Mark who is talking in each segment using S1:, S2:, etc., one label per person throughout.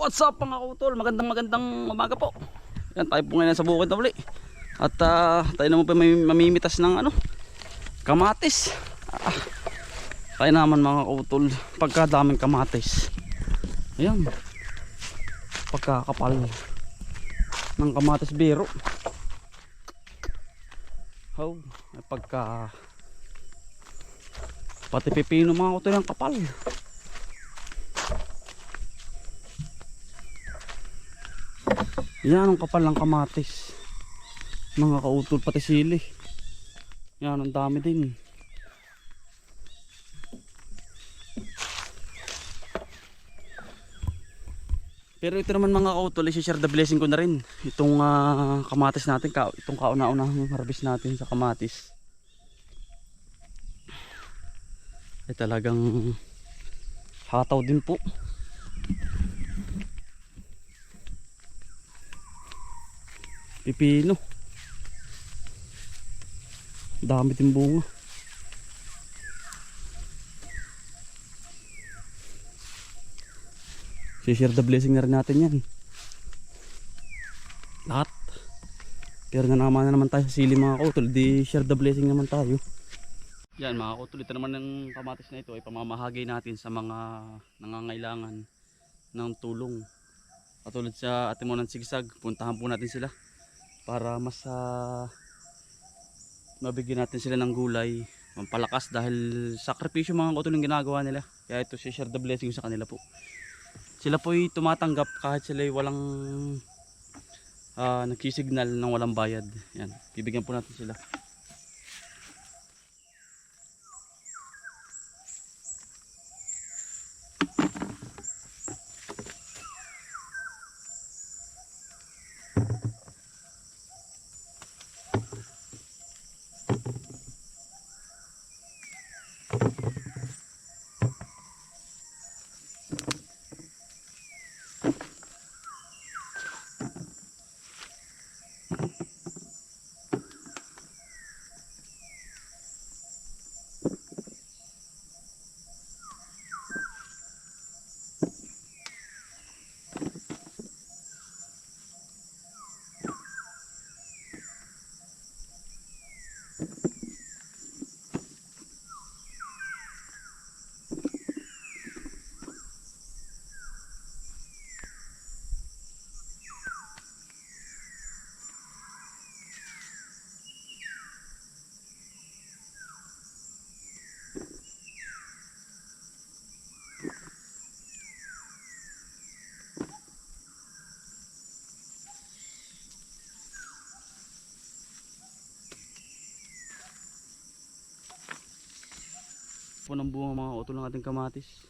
S1: What's up mga kautol? Magandang umaga po. Yan, tayo po ngayon sa bukid na uli. At tayo naman po may mamimitas ng kamatis. Tayo naman mga kautol, pagkadaming kamatis. Ayan, pagkakapal ng kamatis biro. Oh, pagka pati pipino mga kautol yung kapal. Yan ang kapal ng kamatis mga kautol, pati sili. Yan ang dami din. Pero ito naman mga kautol, i-share the blessing ko na rin itong kamatis natin, itong kauna-unahang harvest natin sa kamatis ay talagang hataw din po. Pipino, dami din bunga. Si-share the blessing na rin natin yan lahat. Pero naman tayo sa sili mga kautol, di share the blessing naman tayo. Yan mga kautol, ito naman ng kamatis na ito ay pamamahagi natin sa mga nangangailangan ng tulong. Katulad sa ating mo ng sigsag, puntahan po natin sila para mas mabigyan natin sila ng gulay, pampalakas, dahil sakripisyo mga kautol yung ginagawa nila. Kaya ito, share the blessing sa kanila po. Sila po'y tumatanggap kahit sila'y walang nagsisignal ng walang bayad. Yan, bibigyan po natin sila. Po ng bunga mga kautol ng ating kamatis.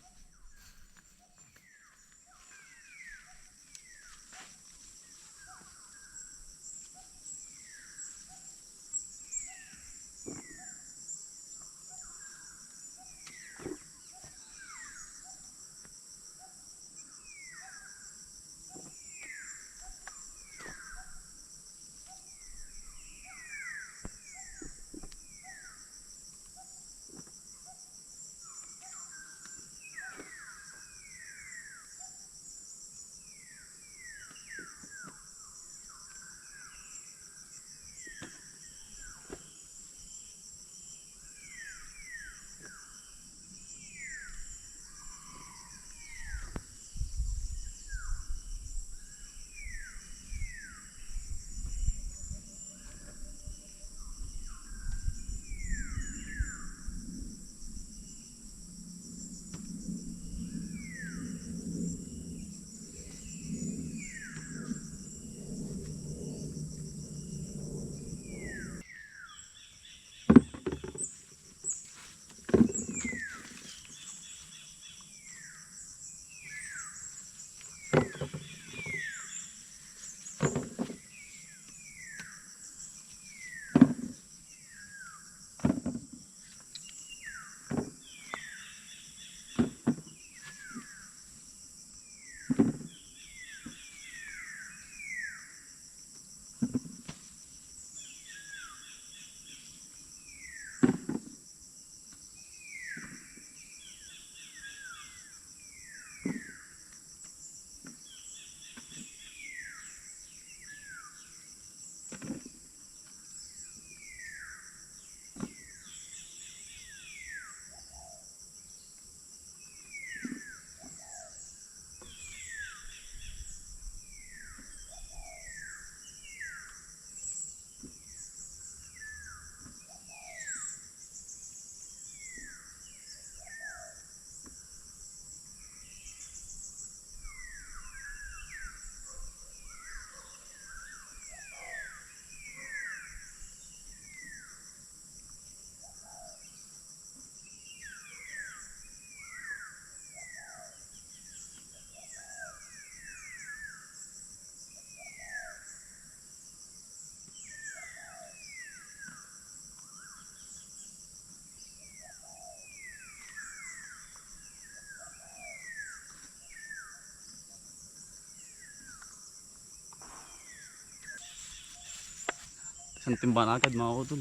S1: Isang timba na agad mga utol.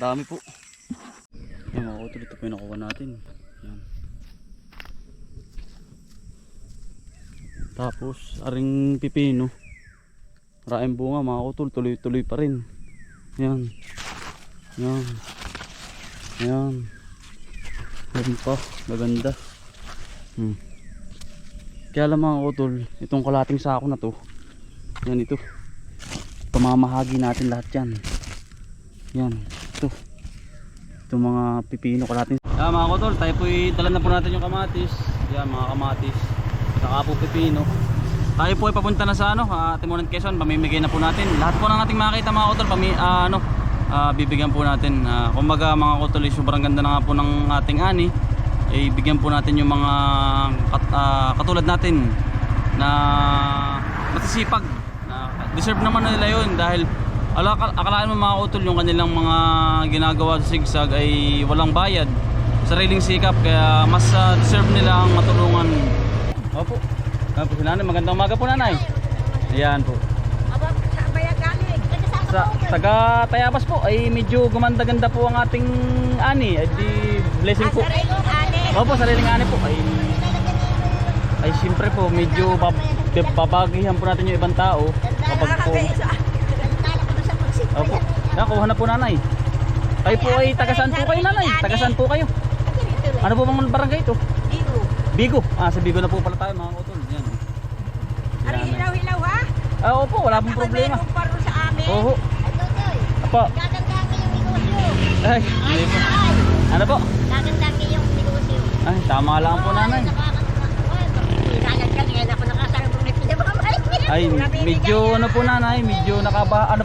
S1: Dami po. Yan mga utol, ito po yung nakuha natin. Yan. Tapos aring pipino. Maraming bunga mga utol, tuloy-tuloy pa rin. Yan. Yan. Yan. Yan pa, maganda. Kaya lang mga utol, itong kalating sako na to. Yan ito. Pamamahagi natin lahat yan. Yan, ito. Itong mga pipino kalating. Yan mga utol, tayo po dala na po natin yung kamatis. Yan mga kamatis. Saka po pipino. Tayo po ay papunta na sa Timonan Quezon, pamimigay na po natin. Lahat po ng ating makita mga utol, bibigyan po natin. Kumbaga mga utol, sobrang ganda na nga po ng ating ani. Bigyan po natin yung mga katulad natin na masisipag. Deserve naman nila yun dahil akalaan mo mga utol, yung kanilang mga ginagawa sa sigsag ay walang bayad. Sariling sikap, kaya mas deserve nila ang matulungan. Opo. Opo si nanay, magandang umaga po nanay. Ayan po. Sa taga Tayabas po ay medyo gumanda-ganda po ang ating ani. Ay di blessing po. Opo, sariling ani po. Ay siyempre po medyo babagihan po natin yung ibang tao kapag po. Opo. Nakuha na po nanay. Kayo po ay taga saan po kayo nanay? Taga saan po kayo? Ano po bang barangay ito? Bigo. Sa Bigo na po pala tayo mga utol. Yan.
S2: Ari hilaw-hilaw ha?
S1: Opo, wala pong problema.
S2: Ako paro sa amin.
S1: Oo. Apo.
S2: Gagandang yung negosyo.
S1: Ay, hindi po. Ano po?
S2: Gagandang yung negosyo.
S1: Ay, tama lang po nanay.
S2: Gagandang yan ako nakasalubong na pinabamay.
S1: Ay, medyo ano po nanay, medyo ano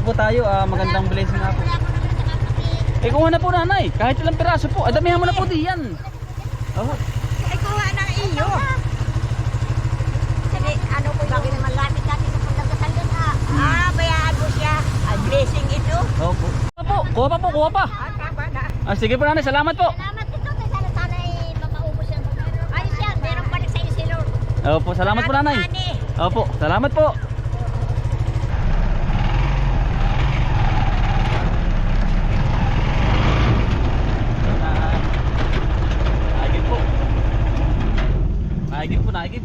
S1: po tayo, magandang blessing nga po. Kuha na po nanay, kahit ilang piraso po. Damihan mo na po diyan. Oo.
S2: Ay, kuha ng iyo. Ano po yung naman lapit-lapit sa pagkakasal doon bayaan mo siya. Blessing ito.
S1: Opo. Kuha pa.
S2: Tama na.
S1: Sige po nanay, salamat po.
S2: Salamat ito. Sana ay makaubos yan. Ayos yan, meron balik sa iyo si Lord.
S1: Opo, salamat po nanay. Opo, salamat po. Naigip. Ay,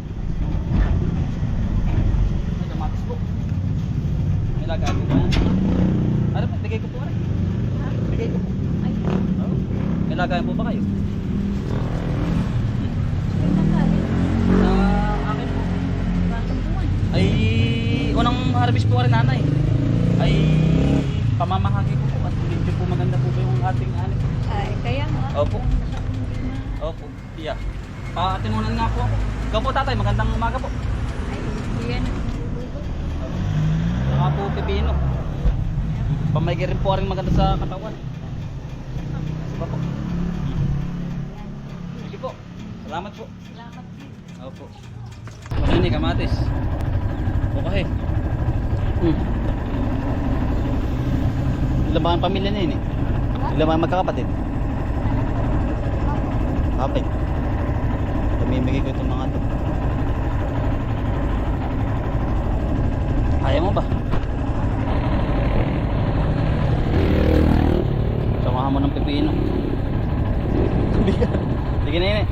S1: kamatis po. May lagay po ba yan? Ano po? Bigay ko po rin. Bigay ko po. May lagay po ba kayo? Sa akin po. Ay, unang harvest po rin nanay. Ay, pamamahagi po po. At medyo po maganda po ba yung ating ani.
S2: Ay, kaya nga.
S1: Opo. Opo. Yeah. Patimunan nga po ako. Ikaw po tatay, magandang umaga po.
S2: Ay, yan.
S1: Saka po pipino. Pamaigi rin po rin maganda sa katawan. Sige po. Sige po. Salamat po.
S2: Salamat din.
S1: Opo. Ano ni kamatis? Okay. Ilan ba ang pamilya niya yun? Ilan ba ang magkakapatid? Kapit. Pamimigay ko itong mga to. Kaya mo ba? Samahan mo ng pipino. Sige na yun eh.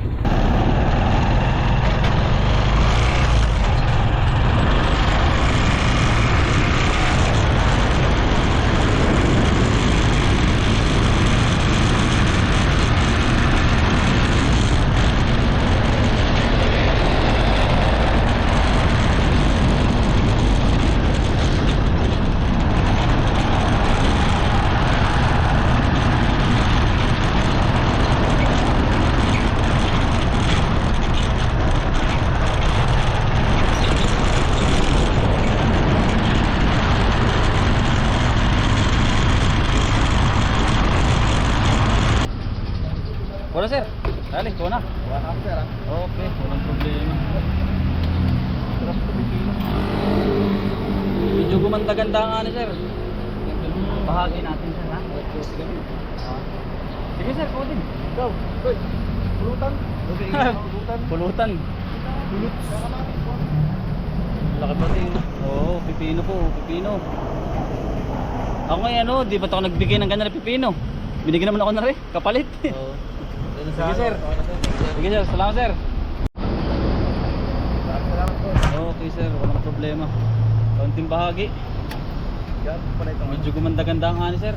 S1: Wala sir. Dali, ito na.
S3: Wala ka sir.
S1: Okay, walang problema. Medyo gumanda-ganda nga ni sir. Bahagi natin sir ha. Sige sir, kodin.
S3: Go. Goy. Pulutan.
S1: Pulutan.
S3: Pulut.
S1: Laki pati. Oo, pipino po, pipino. Ako ngayon ano, di ba't ako nagbigay ng ganyan na pipino? Binigyan naman ako na rin, kapalit.
S3: Oo.
S1: Sige sir. Sige sir, salamat sir.
S3: Salamat po.
S1: Okay sir, walang problema. Kaunting bahagi.
S3: Yan pala ito.
S1: Medyo gumanda-ganda ang ani sir.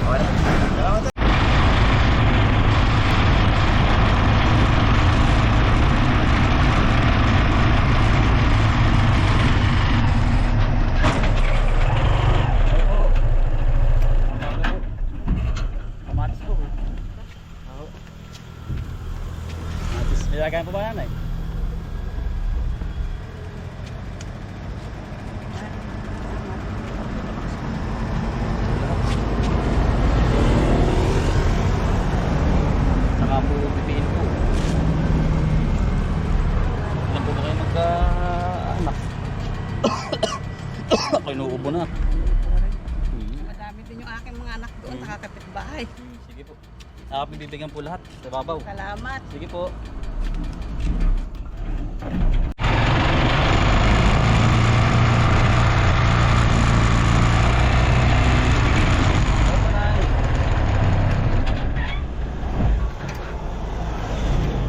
S3: Okay. Salamat sir.
S1: Kamatis po. Kamatis, nilagayan po ba yan eh? Saka po pipin po. Ilan po ba kayo magka-anak? Ako inuubo na.
S2: Madami din yung aking mga anak doon, nakakapitbahay.
S1: Sige po. Nakapibibigyan po lahat sa babaw.
S2: Salamat.
S1: Sige po.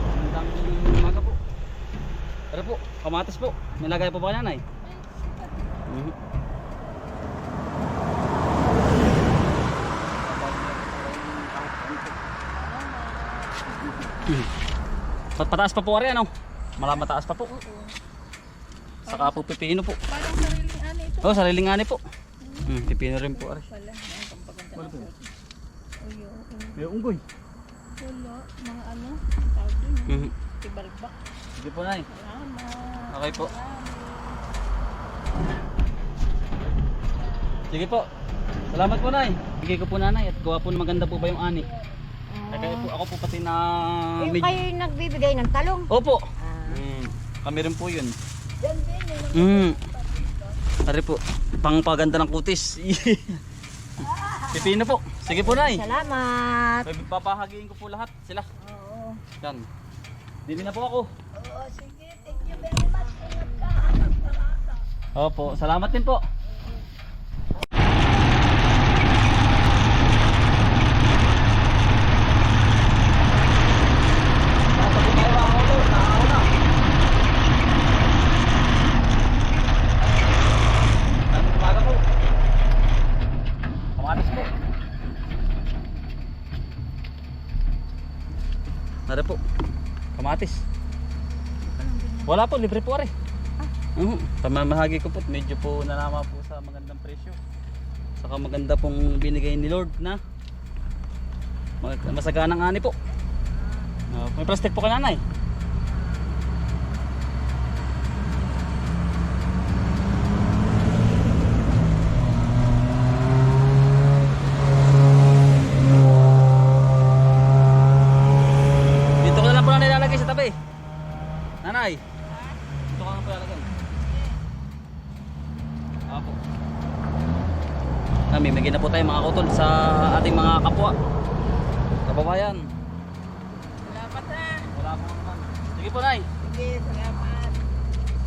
S1: Magandang umaga po. Pero po, kamatis po. Nilagay po ba yan ay? Pataas pa po ari ano? Mataas pa po. Saka po pipino po.
S2: Parang sariling ano ito.
S1: Oh, sariling ani po. Pipino rin po ari.
S2: Wala, ang pampaganda ng puso. Uyo,
S1: May unggoy.
S2: wala, mga ano, tawag din, tibalbak.
S1: Sige po nay.
S2: Salamat.
S1: Okay po. Sige po. Salamat po nay. Bigay ko po nanay at kuha po maganda po ba yung ani. Kaya po ako po pati na
S2: Yung kayo yung nagbibigay ng talong.
S1: Opo.
S2: Ah.
S1: Kami rin po yun.
S2: Yan din,
S1: Ari po, pangpaganda ng kutis. Pipino po. Sige po nay.
S2: Salamat.
S1: Papahagiin ko po lahat sila.
S2: Oo.
S1: Yan. Dili na po ako.
S2: Oo, sige. Thank you very much. Ingat ka. Hanggang parada.
S1: Opo, salamat din po. Kamatis po. Nara po. Kamatis. Wala po, libre po ari. Pamamahagi ko po, medyo po nanama po sa magandang presyo. Saka maganda pong binigay ni Lord na masaganang ani po. May plastic po ka nanay. Dito ko na lang po na nilalagay sa tabi. Nanay. Dito ko na po nilalagay. Apo. Mamimigay na po tayo mga kutol sa ating mga kapwa. Kababayan.
S2: Salamat ha.
S1: Wala po naman. Sige po nay.
S2: Sige, salamat.